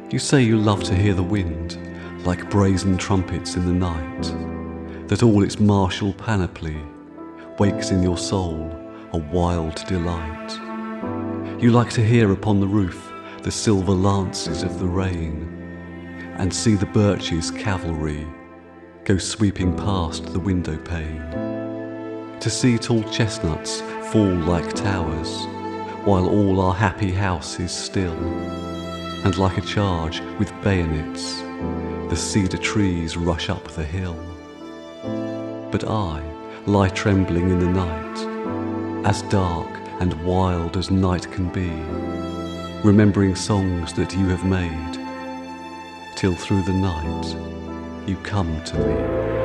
You say you love to hear the wind like brazen trumpets in the night, that all its martial panoply wakes in your soul a wild delight. You like to hear upon the roof the silver lances of the rain, and see the birches' cavalry go sweeping past the window pane, to see tall chestnuts fall like towers while all our happy house is still, and like a charge with bayonets the cedar trees rush up the hill. But I lie trembling in the night, as dark and wild as night can be, remembering songs that you have made, till through the night you come to me.